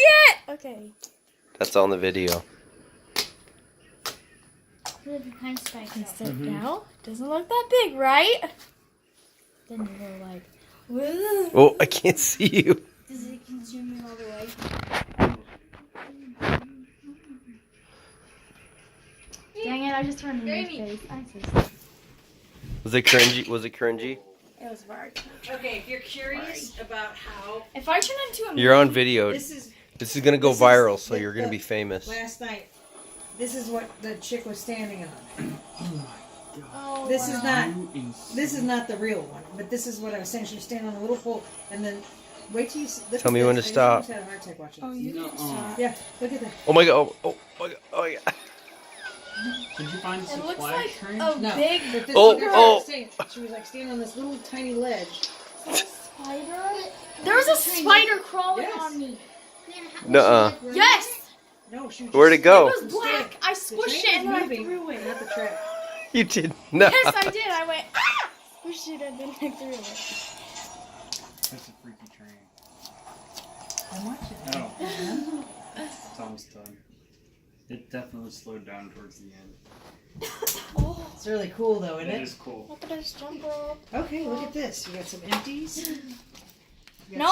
yet. Okay. That's on the video. Now, doesn't look that big, right? Then you go like, whoa. Oh, I can't see you. Does it consume you all the way? Dang it, I just turned in his face. I'm so sorry. Was it cringy? Was it cringy? It was hard. Okay, if you're curious about how If I turn into a You're on video. this is This is gonna go this is viral, so the- you're gonna the- be famous. last night, this is what the chick was standing on. Oh, This is wow. not this is not the real one, but this is what I was saying. She was standing on a little pole, and then wait till you look Tell at me this. when to I just stop. almost had a heart attack watching Oh, this. you can stop. Yeah, look at that. Oh my god! Oh my god! Oh yeah! Did you find It some looks flag like train? a No, big but this Oh, is what I oh. was saying. She was like standing on this little tiny ledge. spider. There was a spider crawling Yes. on me. Nuh-uh. Yes! No, she was Where'd it just go? It was black. I The squished train it and then was I moving, threw it. not the track. You did not. Yes, I did. I went, ah! Squished it and then I threw it. That's a freaky train. I'm watching. Oh. It's almost done. It definitely slowed down towards the end. Oh, It's really cool though, isn't It it? is cool. look at this jump rope. Okay, look at this. We got some empties. We got No